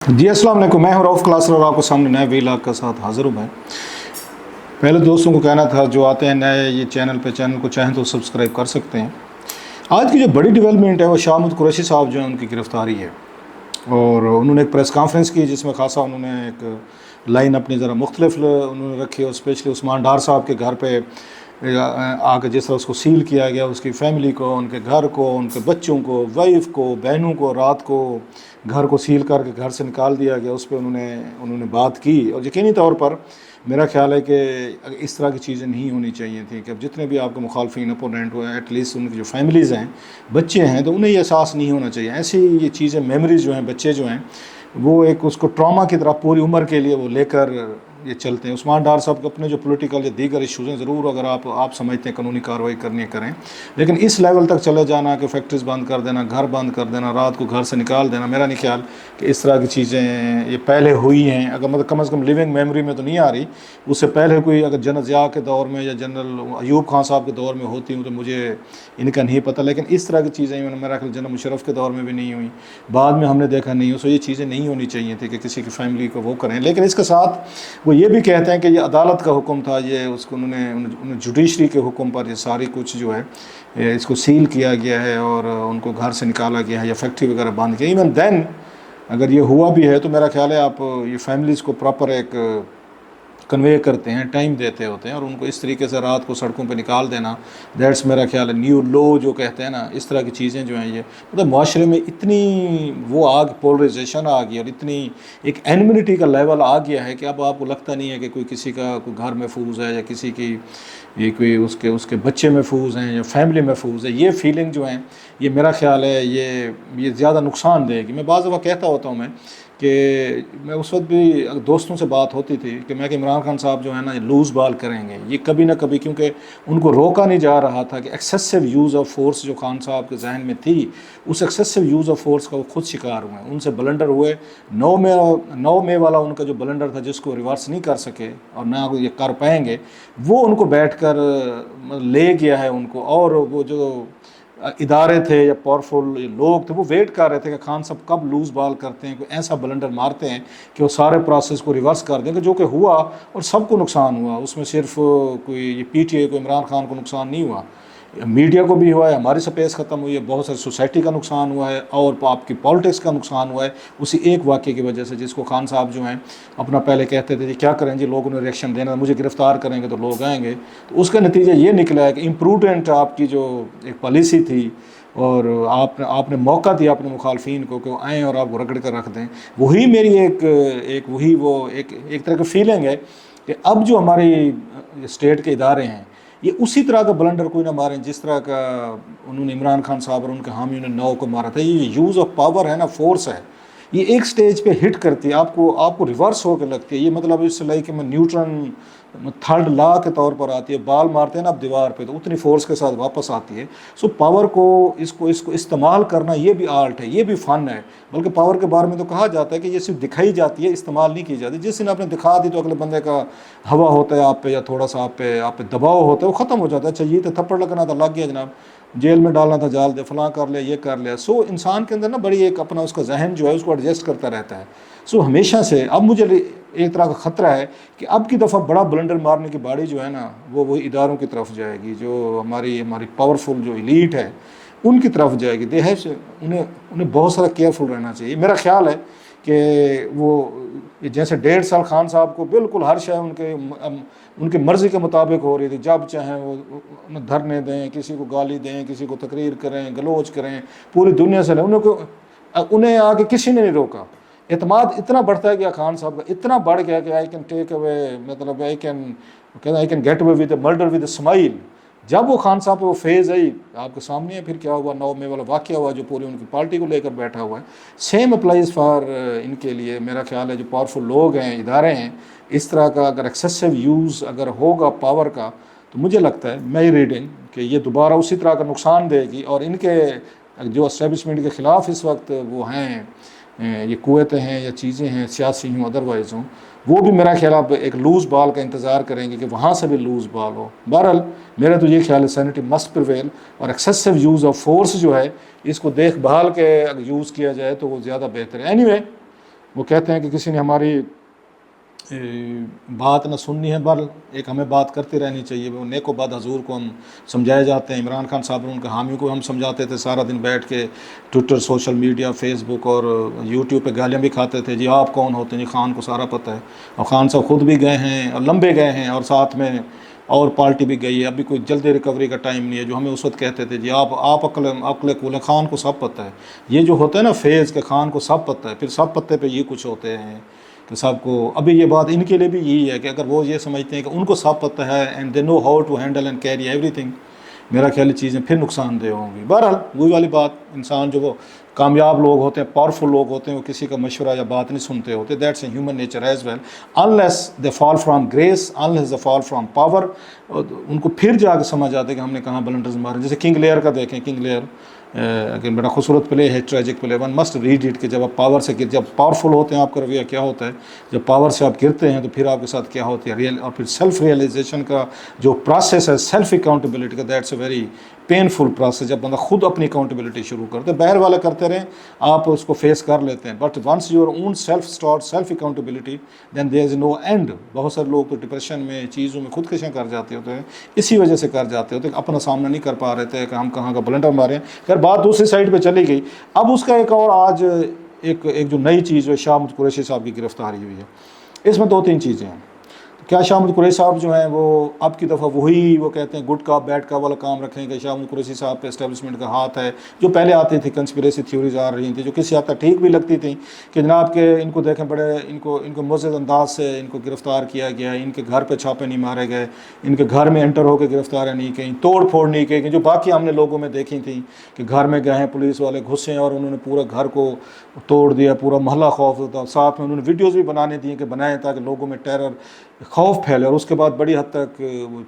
جی السلام علیکم، میں ہوں رؤف کلاسر اور آپ کو سامنے نئے ویلاگ کے ساتھ حاضر ہوں. میں پہلے دوستوں کو کہنا تھا جو آتے ہیں نئے یہ چینل کو چاہیں تو سبسکرائب کر سکتے ہیں. آج کی جو بڑی ڈیولپمنٹ ہے وہ شاہ محمود قریشی صاحب جو ہیں ان کی گرفتاری ہے، اور انہوں نے ایک پریس کانفرنس کی جس میں خاصا انہوں نے ایک لائن اپنی ذرا مختلف انہوں نے رکھی، اور اسپیشلی عثمان ڈار صاحب کے گھر پہ آ کے جس طرح اس کو سیل کیا گیا، اس کی فیملی کو، ان کے گھر کو، ان کے بچوں کو، وائف کو، بہنوں کو، رات کو گھر کو سیل کر کے گھر سے نکال دیا گیا، اس پہ انہوں نے بات کی. اور یقینی طور پر میرا خیال ہے کہ اس طرح کی چیزیں نہیں ہونی چاہیے تھیں کہ اب جتنے بھی آپ کے مخالفین اپوننٹ ہوئے ہیں، ایٹ لیسٹ ان کی جو فیملیز ہیں، بچے ہیں، تو انہیں یہ احساس نہیں ہونا چاہیے. ایسی یہ چیزیں میموریز جو ہیں، بچے جو ہیں وہ ایک اس کو ٹراما کی طرح پوری عمر کے لیے وہ لے کر یہ چلتے ہیں. عثمان ڈار صاحب کے اپنے جو پولیٹیکل یا دیگر ایشوز ہیں، ضرور اگر آپ سمجھتے ہیں قانونی کارروائی کرنی ہے کریں، لیکن اس لیول تک چلے جانا کہ فیکٹریز بند کر دینا، گھر بند کر دینا، رات کو گھر سے نکال دینا، میرا نہیں خیال کہ اس طرح کی چیزیں یہ پہلے ہوئی ہیں. اگر مطلب کم از کم لیونگ میموری میں تو نہیں آ رہی. اس سے پہلے کوئی اگر جنرل ضیاء کے دور میں یا جنرل ایوب خان صاحب کے دور میں ہوتی ہوں تو مجھے ان کا نہیں پتہ، لیکن اس طرح کی چیزیں میرا خیال جنرل مشرف کے دور میں بھی نہیں ہوئی، بعد میں ہم نے دیکھا نہیں ہو. سو یہ چیزیں نہیں ہونی چاہیے تھی کہ کسی کی فیملی کو وہ کریں. لیکن اس کے ساتھ وہ یہ بھی کہتے ہیں کہ یہ عدالت کا حکم تھا، یہ اس کو انہوں نے جوڈیشری کے حکم پر یہ ساری کچھ جو ہے اس کو سیل کیا گیا ہے اور ان کو گھر سے نکالا گیا ہے یا فیکٹری وغیرہ بند کیا. ایون دین اگر یہ ہوا بھی ہے تو میرا خیال ہے آپ یہ فیملیز کو پراپر ایک کنوے کرتے ہیں، ٹائم دیتے ہوتے ہیں، اور ان کو اس طریقے سے رات کو سڑکوں پہ نکال دینا، دیٹس میرا خیال ہے نیو لو جو کہتے ہیں نا، اس طرح کی چیزیں جو ہیں یہ مطلب معاشرے میں اتنی وہ پولرائزیشن آ گئی اور اتنی ایک اینمنٹی کا لیول آ گیا ہے کہ اب آپ کو لگتا نہیں ہے کہ کوئی کسی کا کوئی گھر محفوظ ہے یا کسی کی یہ کوئی اس کے بچے محفوظ ہیں یا فیملی محفوظ ہے. یہ فیلنگ جو ہیں یہ میرا خیال ہے یہ زیادہ نقصان دے گی. میں بعض دفعہ کہتا ہوتا ہوں کہ میں اس وقت بھی دوستوں سے بات ہوتی تھی کہ میں کہ عمران خان صاحب جو ہے نا یہ لوز بال کریں گے یہ کبھی نہ کبھی، کیونکہ ان کو روکا نہیں جا رہا تھا کہ ایکسیسو یوز آف فورس جو خان صاحب کے ذہن میں تھی، اس ایکسیسو یوز آف فورس کا وہ خود شکار ہوئے ہیں. ان سے بلنڈر ہوئے، 9 مئی والا ان کا جو بلنڈر تھا جس کو ریورس نہیں کر سکے اور نہ یہ کر پائیں گے، وہ ان کو بیٹھ کر لے گیا ہے ان کو. اور وہ جو ادارے تھے یا پاورفل لوگ تھے وہ ویٹ کر رہے تھے کہ خان صاحب کب لوز بال کرتے ہیں، کوئی ایسا بلنڈر مارتے ہیں کہ وہ سارے پروسیس کو ریورس کر دیں گے، جو کہ ہوا اور سب کو نقصان ہوا. اس میں صرف کوئی یہ پی ٹی آئی کو عمران خان کو نقصان نہیں ہوا، میڈیا کو بھی ہوا ہے، ہماری سپیس ختم ہوئی ہے، بہت ساری سوسائٹی کا نقصان ہوا ہے، اور آپ کی پالیٹکس کا نقصان ہوا ہے اسی ایک واقعے کی وجہ سے، جس کو خان صاحب جو ہیں اپنا پہلے کہتے تھے جی کیا کریں جی لوگوں نے ریئیکشن دینا، مجھے گرفتار کریں گے تو لوگ آئیں گے. تو اس کا نتیجہ یہ نکلا ہے کہ امپروڈنٹ آپ کی جو ایک پالیسی تھی اور آپ نے موقع دیا اپنے مخالفین کو کہ وہ آئیں اور آپ کو رگڑ کر رکھ دیں. وہی میری ایک طرح کی فیلنگ ہے کہ اب جو ہماری اسٹیٹ کے ادارے ہیں یہ اسی طرح کا بلنڈر کوئی نہ ماریں جس طرح کا انہوں نے عمران خان صاحب اور ان کے حامیوں نے 9 کو مارا تھا. یہ یوز آف پاور ہے نا، فورس ہے، یہ ایک سٹیج پہ ہٹ کرتی ہے، آپ کو ریورس ہو کے لگتی ہے. یہ مطلب اس سے لائک میں نیوٹرن تھرڈ لا کے طور پر آتی ہے، بال مارتے ہیں نا اب دیوار پہ تو اتنی فورس کے ساتھ واپس آتی ہے. سو پاور کو اس کو استعمال کرنا یہ بھی آرٹ ہے، یہ بھی فن ہے. بلکہ پاور کے بارے میں تو کہا جاتا ہے کہ یہ صرف دکھائی جاتی ہے، استعمال نہیں کی جاتی. جس دن آپ نے دکھا دی تو اگلے بندے کا ہوا ہوتا ہے آپ پہ یا تھوڑا سا آپ پہ دباؤ ہوتا ہے، وہ ختم ہو جاتا ہے. اچھا یہ تو تھپڑ لگنا تھا، لگ گیا جناب، جیل میں ڈالنا تھا جال دے، فلاں کر لیا، یہ کر لیا. سو انسان کے اندر نا بڑی ایک اپنا اس کا ذہن جو ہے اس کو ایڈجسٹ کرتا رہتا ہے. سو ہمیشہ سے اب مجھے ایک طرح کا خطرہ ہے کہ اب کی دفعہ بڑا بلنڈر مارنے کی باڑی جو ہے نا وہ اداروں کی طرف جائے گی، جو ہماری پاورفل جو ایلیٹ ہے ان کی طرف جائے گی. انہیں بہت سارا کیئرفل رہنا چاہیے. میرا خیال ہے کہ وہ جیسے 1.5 سال خان صاحب کو بالکل ہر شے ان کے مرضی کے مطابق ہو رہی تھی، جب چاہیں وہ دھرنے دیں، کسی کو گالی دیں، کسی کو تقریر کریں، گلوچ کریں، پوری دنیا سے انہیں آگے کسی نے نہیں روکا. اعتماد اتنا بڑھتا ہے کہ خان صاحب کا اتنا بڑھ گیا کہ آئی کین ٹیک اوے، مطلب I can get away with murder with a smile. جب وہ خان صاحب پہ وہ فیز آئی آپ کے سامنے ہے پھر کیا ہوا، 9 مئی والا واقعہ ہوا جو پوری ان کی پارٹی کو لے کر بیٹھا ہوا ہے. سیم اپلائز فار ان کے لیے. میرا خیال ہے جو پاورفل لوگ ہیں، ادارے ہیں، اس طرح کا اگر ایکسیسو یوز اگر ہوگا پاور کا تو مجھے لگتا ہے میری ریڈنگ کہ یہ دوبارہ اسی طرح کا نقصان دے گی. اور ان کے جو اسٹیبلشمنٹ کے خلاف اس وقت وہ ہیں، یہ قوتیں ہیں یا چیزیں ہیں، سیاسی ہوں ادروائز ہوں، وہ بھی میرا خیال اب ایک لوز بال کا انتظار کریں گے کہ وہاں سے بھی لوز بال ہو. بہرحال میرا تو یہ خیال ہے سینٹی مسٹ پریویل، اور ایکسیسو یوز آف فورس جو ہے اس کو دیکھ بھال کے اگر یوز کیا جائے تو وہ زیادہ بہتر ہے. اینی وے وہ کہتے ہیں کہ کسی نے ہماری بات نہ سننی ہے، بل ایک ہمیں بات کرتے رہنی چاہیے. وہ نیک و بد حضور کو ہم سمجھائے جاتے ہیں. عمران خان صاحب ان کے حامیوں کو ہم سمجھاتے تھے سارا دن بیٹھ کے ٹویٹر، سوشل میڈیا، فیس بک اور یوٹیوب پہ گالیاں بھی کھاتے تھے. جی آپ کون ہوتے ہیں؟ جی خان کو سارا پتہ ہے. اور خان صاحب خود بھی گئے ہیں اور لمبے گئے ہیں، اور ساتھ میں اور پارٹی بھی گئی ہے. ابھی کوئی جلدی ریکوری کا ٹائم نہیں ہے. جو ہمیں اس وقت کہتے تھے جی آپ عقل کول ہیں، خان کو سب پتہ ہے. یہ جو ہوتا ہے نا فیض کے خان کو سب پتہ ہے، پھر سب پتے پہ یہ کچھ ہوتے ہیں کہ سب کو. ابھی یہ بات ان کے لیے بھی یہی ہے کہ اگر وہ یہ سمجھتے ہیں کہ ان کو سب پتہ ہے and they know how to handle and carry everything, میرا خیال چیزیں پھر نقصان دہ ہوں گی. بہرحال وہی والی بات، انسان جو وہ کامیاب لوگ ہوتے ہیں، پاورفل لوگ ہوتے ہیں، وہ کسی کا مشورہ یا بات نہیں سنتے ہوتے. That's a human nature as well. Unless they fall from grace, unless they fall from power, ان کو پھر جا کے سمجھ آتے کہ ہم نے کہاں بلنڈرز مارے. جیسے کنگ لیئر کا دیکھیں، کنگ لیئر اگر بڑا خوبصورت پلے ہے، tragic play. One must read it کہ جب آپ پاور سے جب پاورفل ہوتے ہیں آپ کا رویہ کیا ہوتا ہے، جب پاور سے آپ گرتے ہیں تو پھر آپ کے ساتھ کیا ہوتی ہے. اور پھر سیلف ریئلائزیشن کا جو پروسیس ہے، سیلف اکاؤنٹیبلٹی کا، that's a very painful process. جب بندہ خود اپنی اکاؤنٹیبلٹی شروع کرتے، باہر والے کرتے رہیں، آپ اس کو فیس کر لیتے ہیں. But once your own self start self accountability, then there is no end. بہت سارے لوگ تو ڈپریشن میں، چیزوں میں خودکشیاں کر جاتے ہوتے ہیں، اسی وجہ سے کر جاتے ہوتے ہیں کہ اپنا سامنا نہیں کر پا رہے تھے کہ ہم کہاں کا بلنڈر مارے ہیں. خیر بات دوسری سائڈ پہ چلی گئی. اب اس کا ایک اور آج ایک جو نئی چیز جو شاہ محمود قریشی صاحب کی گرفتاری ہوئی ہے، اس میں دو تین چیزیں ہیں. کیا شاہ محمود قریشی صاحب جو ہیں وہ اب کی دفعہ وہی وہ کہتے ہیں گڈ کاپ بیڈ کاپ والا کام رکھیں کہ شاہ محمود قریشی صاحب پہ اسٹیبلشمنٹ کا ہاتھ ہے، جو پہلے آتی تھی کنسپریسی تھیوریز آ رہی تھیں جو کسی حد تک ٹھیک بھی لگتی تھیں کہ جناب کہ ان کو دیکھیں بڑے ان کو مزید انداز سے ان کو گرفتار کیا گیا، ان کے گھر پہ چھاپے نہیں مارے گئے، ان کے گھر میں انٹر ہو کے گرفتاریاں نہیں کیں، توڑ پھوڑ نہیں کی، جو باقی ہم نے لوگوں میں دیکھی تھیں کہ گھر میں گئے ہیں پولیس والے گھسے ہیں اور انہوں نے پورا گھر کو توڑ دیا، پورا محلہ خوف ہوتا. ساتھ میں انہوں نے ویڈیوز بھی بنانے دیے کہ بنائیں تاکہ لوگوں میں ٹیرر خوف پھیلے. اور اس کے بعد بڑی حد تک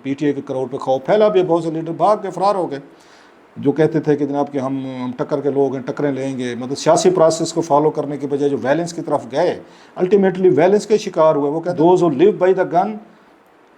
پی ٹی اے کے کراؤڈ پہ خوف پھیلا بھی. بہت سے لیڈر بھاگ کے فرار ہو گئے جو کہتے تھے کہ جناب کہ ہم ٹکر کے لوگ ہیں، ٹکریں لیں گے. مطلب سیاسی پروسیس کو فالو کرنے کے بجائے جو ویلنس کی طرف گئے، الٹیمیٹلی ویلنس کے شکار ہوئے. وہ کہتے ہیں those who live by the gun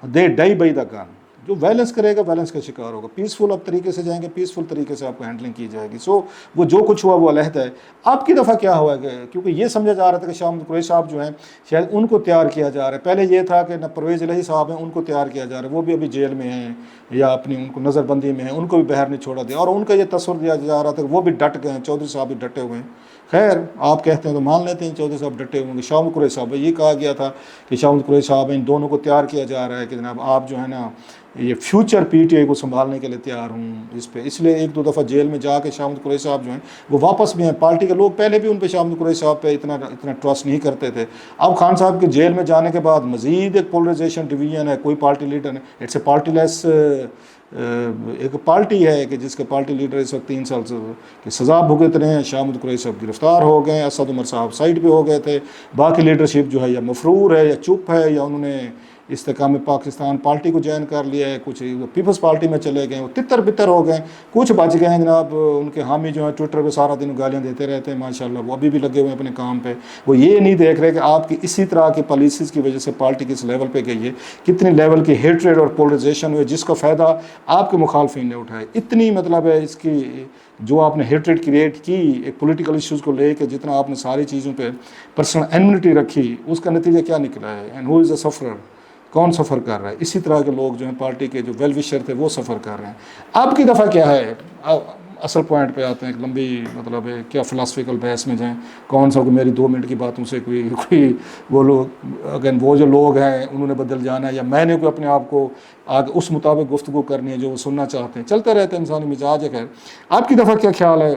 they die by the gun. جو ویلنس کرے گا ویلنس کا شکار ہوگا. پیسفل آپ طریقے سے جائیں گے، پیسفل طریقے سے آپ کو ہینڈلنگ کی جائے گی. سو وہ جو کچھ ہوا وہ علیحدہ ہے. اب کی دفعہ کیا ہوا ہے کیونکہ یہ سمجھا جا رہا تھا کہ شاہ محمود قریشی صاحب جو ہیں شاید ان کو تیار کیا جا رہا ہے. پہلے یہ تھا کہ نہ پرویز الہی صاحب ہیں، ان کو تیار کیا جا رہا ہے، وہ بھی ابھی جیل میں ہیں یا اپنی ان کو نظر بندی میں ہیں، ان کو بھی باہر نہیں چھوڑا دیا. اور ان کا یہ تصور دیا جا رہا تھا کہ وہ بھی ڈٹ گئے ہیں، چودھری صاحب بھی ڈٹے ہوئے ہیں. خیر آپ کہتے ہیں تو مان لیتے ہیں چودھری صاحب ڈٹے ہوئے ہیں. شاہ محمود قریشی صاحب یہ کہا گیا تھا کہ شاہ محمود قریشی صاحب ان دونوں کو تیار کیا جا رہا ہے کہ جناب آپ جو ہے نا یہ فیوچر پی ٹی اے کو سنبھالنے کے لیے تیار ہوں اس پہ. اس لیے ایک دو دفعہ جیل میں جا کے شاہ محمود قریشی صاحب جو ہیں وہ واپس بھی ہیں. پارٹی کے لوگ پہلے بھی ان پہ شاہ محمود قریشی صاحب پہ اتنا ٹرسٹ نہیں کرتے تھے. اب خان صاحب کے جیل میں جانے کے بعد مزید ایک پولرائزیشن ڈویژن ہے. کوئی پارٹی لیڈر نہیں، اٹس اے پارٹی لیس ایک پارٹی ہے کہ جس کے پارٹی لیڈر اس وقت 3 سال کی سزا بھگت رہے ہیں. شاہ محمود قریشی صاحب گرفتار ہو گئے ہیں، اسد عمر صاحب سائڈ پہ ہو گئے تھے. باقی لیڈرشپ جو ہے یا مفرور ہے یا چپ ہے یا انہوں نے استحکام پاکستان پارٹی کو جوائن کر لیا ہے، کچھ پیپلز پارٹی میں چلے گئے، وہ تتر بتر ہو گئے. کچھ بچ گئے ہیں جناب، ان کے حامی جو ہیں ٹویٹر پہ سارا دن گالیاں دیتے رہتے ہیں ماشاءاللہ، وہ ابھی بھی لگے ہوئے ہیں اپنے کام پہ. وہ یہ نہیں دیکھ رہے کہ آپ کی اسی طرح کی پالیسیز کی وجہ سے پارٹی کس لیول پہ گئی ہے، کتنی لیول کی ہیٹریڈ اور پولرائزیشن ہوئی جس کا فائدہ آپ کے مخالفین نے اٹھایا. اتنی مطلب ہے اس کی جو آپ نے ہیٹریڈ کریٹ کی ایک پولیٹیکل ایشوز کو لے کے، جتنا آپ نے ساری چیزوں پہ پرسنل اینمنیٹی رکھی، اس کا نتیجہ کیا نکلا ہے؟ اینڈ ہو از اے سفرر، کون سفر کر رہا ہے؟ اسی طرح کے لوگ جو ہیں پارٹی کے جو ویل وشر تھے وہ سفر کر رہے ہیں. اب کی دفعہ کیا ہے، اصل پوائنٹ پہ آتے ہیں. ایک لمبی مطلب ہے کیا فلاسفیکل بحث میں جائیں، کون سا میری 2 منٹ کی باتوں سے کوئی وہ لوگ اگین وہ جو لوگ ہیں انہوں نے بدل جانا ہے یا میں نے کوئی اپنے آپ کو آگے اس مطابق گفتگو کرنی ہے جو وہ سننا چاہتے ہیں. چلتے رہتے ہیں، انسانی مزاج ہے. خیر اب کی دفعہ کیا خیال ہے،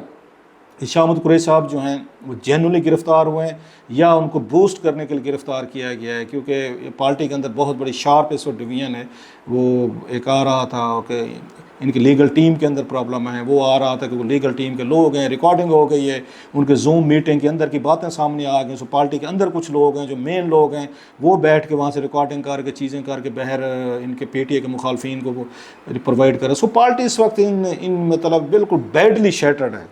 شاہ محمود قریشی صاحب جو ہیں وہ جینولی گرفتار ہوئے ہیں یا ان کو بوسٹ کرنے کے لیے گرفتار کیا گیا ہے؟ کیونکہ پارٹی کے اندر بہت بڑی شارپ اس وقت ڈویژن ہے. وہ ایک آ رہا تھا کہ ان کی لیگل ٹیم کے اندر پرابلم ہے، وہ آ رہا تھا کہ وہ لیگل ٹیم کے لوگ ہیں، ریکارڈنگ ہو گئی ہے، ان کے زوم میٹنگ کے اندر کی باتیں سامنے آ گئیں. سو پارٹی کے اندر کچھ لوگ ہیں جو مین لوگ ہیں وہ بیٹھ کے وہاں سے ریکارڈنگ کر کے چیزیں کر کے باہر ان کے پی ٹی اے کے مخالفین کو وہ پرووائڈ کرے. سو پارٹی اس وقت ان مطلب بالکل بیڈلی شیٹرڈ ہے.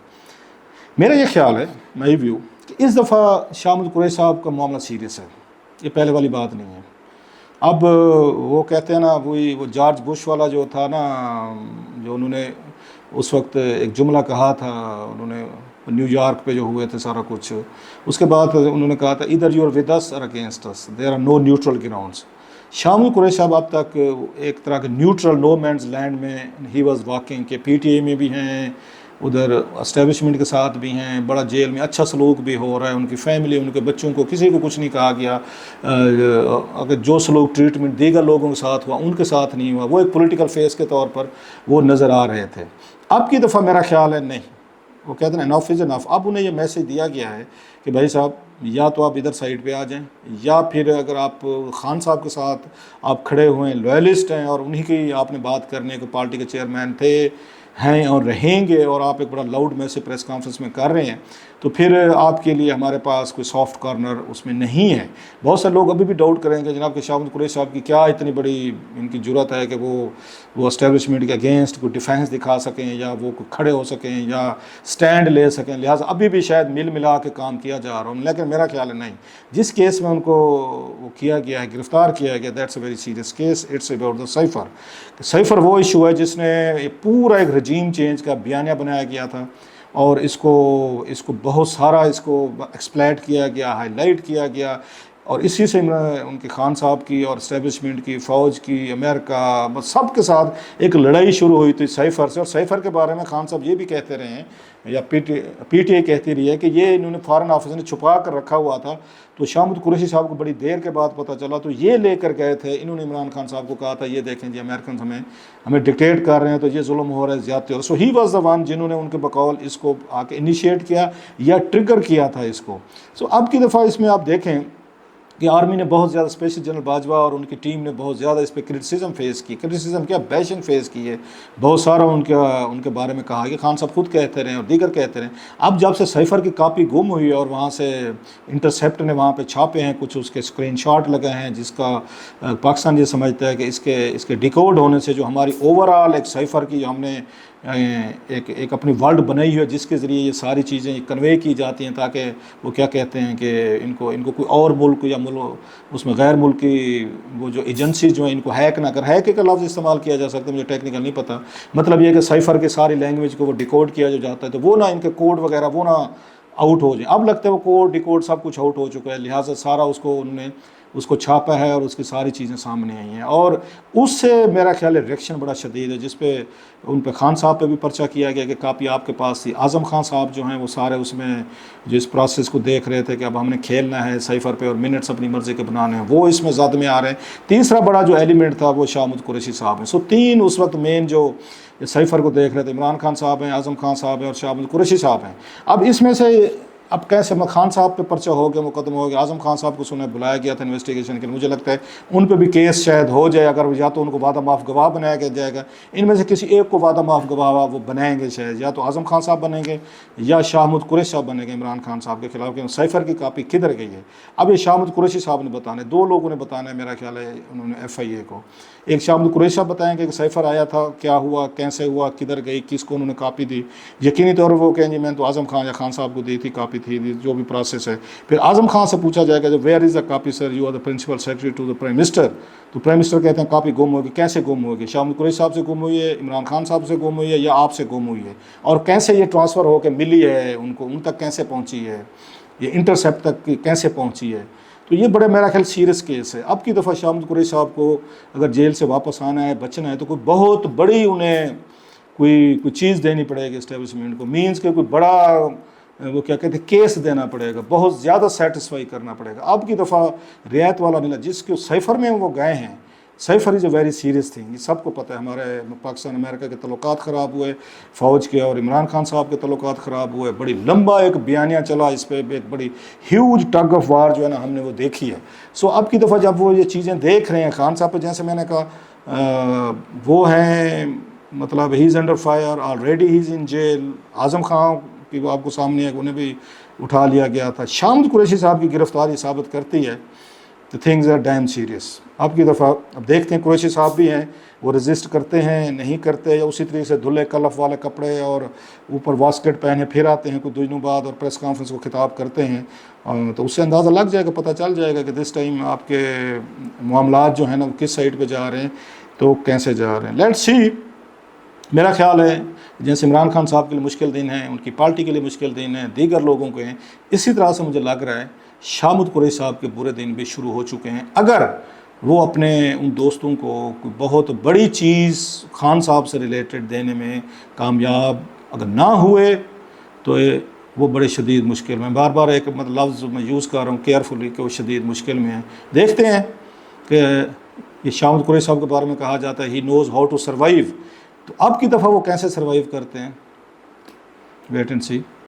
میرا یہ خیال ہے، مائی ویو، کہ اس دفعہ شاہ محمود قریشی صاحب کا معاملہ سیریس ہے. یہ پہلے والی بات نہیں ہے. اب وہ کہتے ہیں نا وہ جارج بش والا جو تھا نا، جو انہوں نے اس وقت ایک جملہ کہا تھا، انہوں نے نیو یارک پہ جو ہوئے تھے سارا کچھ. اس کے بعد انہوں نے کہا تھا ادھر یو آر ود اس اور against us, there are no neutral grounds. Shah Mahmood Qureshi صاحب اب تک ایک طرح کے نیوٹرل نو مینز لینڈ میں ہی واز واکنگ، کہ پی ٹی اے میں بھی ہیں، ادھر اسٹیبلشمنٹ کے ساتھ بھی ہیں، بڑا جیل میں اچھا سلوک بھی ہو رہا ہے، ان کی فیملی، ان کے بچوں کو کسی کو کچھ نہیں کہا گیا. اگر جو سلوک ٹریٹمنٹ دیگر لوگوں کے ساتھ ہوا ان کے ساتھ نہیں ہوا. وہ ایک پولیٹیکل فیس کے طور پر وہ نظر آ رہے تھے. اب کی دفعہ میرا خیال ہے نہیں، وہ کہتے ہیں انف از انف. اب انہیں یہ میسج دیا گیا ہے کہ بھائی صاحب یا تو آپ ادھر سائڈ پہ آ جائیں، یا پھر اگر آپ خان صاحب کے ساتھ آپ کھڑے ہوئے ہیں، لویلسٹ ہیں، اور انہی کی آپ نے بات کرنے کو پارٹی کے چیئرمین تھے، ہیں اور رہیں گے، اور آپ ایک بڑا لاؤڈ میسج پریس کانفرنس میں کر رہے ہیں، تو پھر آپ کے لیے ہمارے پاس کوئی سافٹ کارنر اس میں نہیں ہے. بہت سے لوگ ابھی بھی ڈاؤٹ کریں گے جناب کہ شاہ محمود قریشی صاحب کی کیا اتنی بڑی ان کی جرأت ہے کہ وہ اسٹیبلشمنٹ کے اگینسٹ کوئی ڈیفینس دکھا سکیں، یا وہ کھڑے ہو سکیں، یا سٹینڈ لے سکیں. لہٰذا ابھی بھی شاید مل ملا کے کام کیا جا رہا ہوں. لیکن میرا خیال ہے نہیں، جس کیس میں ان کو وہ کیا گیا ہے، گرفتار کیا گیا، that's a very serious case. It's about the cipher. Cipher وہ ایشو ہے جس نے پورا ایک رجیم چینج کا بیانیہ بنایا گیا تھا، اور اس کو بہت سارا اس کو ایکسپلیٹ کیا گیا، ہائی لائٹ کیا گیا، اور اسی سے ان کے خان صاحب کی اور اسٹیبلشمنٹ کی، فوج کی، امریکہ، بس سب کے ساتھ ایک لڑائی شروع ہوئی تھی سائفر سے. اور سائفر کے بارے میں خان صاحب یہ بھی کہتے رہے ہیں، یا پی ٹی اے کہتی رہی ہے کہ یہ انہوں نے فارن آفس نے چھپا کر رکھا ہوا تھا. تو شاہ محمود قریشی صاحب کو بڑی دیر کے بعد پتہ چلا، تو یہ لے کر گئے تھے. انہوں نے عمران خان صاحب کو کہا تھا یہ دیکھیں جی امریکنز ہمیں ڈکٹیٹ کر رہے ہیں، تو یہ ظلم ہو رہا ہے، زیادتی ہو رہا ہے. سو ہی واز دا ون جنہوں نے ان کے بقول اس کو آ کے انیشیٹ کیا یا ٹریگر کیا تھا اس کو. سو اب کی دفعہ اس میں آپ دیکھیں کہ آرمی نے بہت زیادہ، اسپیشل جنرل باجوہ اور ان کی ٹیم نے بہت زیادہ اس پہ کرٹیسزم فیس کی. کرٹیسزم کیا، بیشنگ فیس کی ہے. بہت سارا ان کے بارے میں کہا کہ خان صاحب خود کہتے رہے اور دیگر کہتے رہے. اب جب سے سائفر کی کاپی گم ہوئی اور وہاں سے انٹرسیپٹ نے وہاں پہ چھاپے ہیں، کچھ اس کے اسکرین شاٹ لگے ہیں، جس کا پاکستان یہ سمجھتا ہے کہ اس کے ڈیکوڈ ہونے سے جو ہماری اوور آل ایک سائفر کی ہم نے ایک اپنی ورلڈ بنائی ہوئی ہے، جس کے ذریعے یہ ساری چیزیں کنوے کی جاتی ہیں، تاکہ وہ کیا کہتے ہیں کہ ان کو کوئی اور ملک یا اس میں غیر ملکی وہ جو ایجنسی جو ہیں ان کو ہیک نہ کر. ہیک کا لفظ استعمال کیا جا سکتا ہے، مجھے ٹیکنیکل نہیں پتہ. مطلب یہ کہ سائفر کے ساری لینگویج کو وہ ڈیکوڈ کیا جو جاتا ہے، تو وہ نہ ان کے کوڈ وغیرہ وہ نہ آؤٹ ہو جائیں. اب لگتا ہے وہ کوڈ ڈیکوڈ سب کچھ آؤٹ ہو چکا ہے، لہٰذا سارا انہوں نے اس کو چھاپا ہے اور اس کی ساری چیزیں سامنے آئی ہیں. اور اس سے میرا خیال ہے ریئیکشن بڑا شدید ہے، جس پہ ان پہ خان صاحب پہ بھی پرچہ کیا گیا کہ کاپی آپ کے پاس تھی. اعظم خان صاحب جو ہیں وہ سارے اس میں جس پروسیس کو دیکھ رہے تھے کہ اب ہم نے کھیلنا ہے سائفر پہ اور منٹس اپنی مرضی کے بنانے ہیں، وہ اس میں زد میں آ رہے ہیں. تیسرا بڑا جو ایلیمنٹ تھا وہ شاہ محمود قریشی صاحب ہیں. سو تین اس وقت مین جو سائفر کو دیکھ رہے تھے، عمران خان صاحب ہیں، اعظم خان صاحب ہیں اور شاہ محمود قریشی صاحب ہیں. اب اس میں سے اب کیسے خان صاحب پہ پرچہ ہو گیا، مقدمہ ہو گیا. اعظم خان صاحب کو بلایا گیا تھا انویسٹیگیشن کے لیے. مجھے لگتا ہے ان پہ بھی کیس شاید ہو جائے، اگر یا تو ان کو وعدہ معاف گواہ بنایا جائے گا. ان میں سے کسی ایک کو وعدہ معاف گواہ وہ بنائیں گے شاید، یا تو اعظم خان صاحب بنیں گے یا شاہ محمود قریشی صاحب بنیں گے عمران خان صاحب کے خلاف کہ سائفر کی کاپی کدھر گئی ہے. اب یہ شاہ محمود قریشی صاحب نے بتانا ہے، دو لوگوں نے بتانا ہے میرا خیال ہے انہوں نے ایف آئی اے کو. ایک شاہ محمود قریشی صاحب بتائیں گے کہ سائفر آیا تھا، کیا ہوا، کیسے ہوا، کدھر گئی، کس کو انہوں نے کاپی دی. یقینی طور پر وہ کہیں گے میں تو اعظم خان یا خان صاحب کو دی تھی، کاپی تھی، جو بھی پروسیس ہے. پھر اعظم خان سے پوچھا جائے گا جو where is the copy sir, you are the principal secretary to the prime minister. تو پرائم منسٹر کہتے ہیں کاپی گم ہوگی. کیسے گم ہوگی؟ شاہ محمود قریشی صاحب سے گم ہوئی ہے، عمران خان صاحب سے گم ہوئی ہے، یا آپ سے گم ہوئی ہے؟ اور کیسے یہ ٹرانسفر ہو کے ملی ہے ان کو، ان تک کیسے پہنچی ہے، یہ انٹرسیپٹ تک کیسے پہنچی ہے؟ تو یہ بڑے میرا خیال سیریس کیس ہے. اب کی دفعہ شاہ محمود قریشی صاحب کو اگر جیل سے واپس آنا ہے، بچنا ہے، تو کوئی بہت بڑی انہیں کوئی چیز دینی پڑے گی اسٹیبلشمنٹ کو. مینس کہ کوئی بڑا وہ کیا کہتے ہیں کیس دینا پڑے گا، بہت زیادہ سیٹسفائی کرنا پڑے گا. اب کی دفعہ رعایت والا نہیں، جس کے سائفر میں وہ گئے ہیں. سائفر از اے ویری سیریس تھنگ، یہ سب کو پتہ ہے. ہمارے پاکستان امریکہ کے تعلقات خراب ہوئے، فوج کے اور عمران خان صاحب کے تعلقات خراب ہوئے. بڑی لمبا ایک بیانیہ چلا اس پہ، ایک بڑی ہیوج ٹگ آف وار جو ہے نا ہم نے وہ دیکھی ہے. سو اب کی دفعہ جب وہ یہ چیزیں دیکھ رہے ہیں خان صاحب پہ، جیسے میں نے کہا وہ ہیں مطلب he is under fire already, he is in jail. Azam Khan کی وہ آپ کو سامنے ہے کہ انہیں بھی اٹھا لیا گیا تھا. شاہ محمود قریشی صاحب کی گرفتاری ثابت کرتی ہے تو تھنگز آر ڈیم سیریس. اب کی دفعہ اب دیکھتے ہیں قریشی صاحب بھی ہیں، وہ رزسٹ کرتے ہیں نہیں کرتے، یا اسی طریقے سے دھلے کلف والے کپڑے اور اوپر واسکٹ پہنے پھر آتے ہیں کچھ دنوں بعد اور پریس کانفرنس کو خطاب کرتے ہیں. تو اس سے اندازہ لگ جائے گا، پتہ چل جائے گا کہ دس ٹائم آپ کے معاملات جو ہیں نا وہ کس سائڈ پہ جا رہے ہیں، تو کیسے جا رہے ہیں. لیٹس سی میرا خیال ہے جیسے عمران خان صاحب کے لیے مشکل دن ہیں، ان کی پارٹی کے لیے مشکل دن ہیں، دیگر لوگوں کے ہیں، اسی طرح سے مجھے لگ رہا ہے شامت قریشی صاحب کے برے دن بھی شروع ہو چکے ہیں۔ اگر وہ اپنے ان دوستوں کو کوئی بہت بڑی چیز خان صاحب سے ریلیٹڈ دینے میں کامیاب اگر نہ ہوئے تو وہ بڑے شدید مشکل میں، بار بار ایک لفظ میں یوز کر رہا ہوں کیئرفلی، کہ وہ شدید مشکل میں ہیں۔ دیکھتے ہیں کہ یہ شامت قریشی صاحب کے بارے میں کہا جاتا ہے ہی نوز ہاؤ ٹو سروائیو، تو اب کی دفعہ وہ کیسے سروائیو کرتے ہیں، ویٹ اینڈ سی۔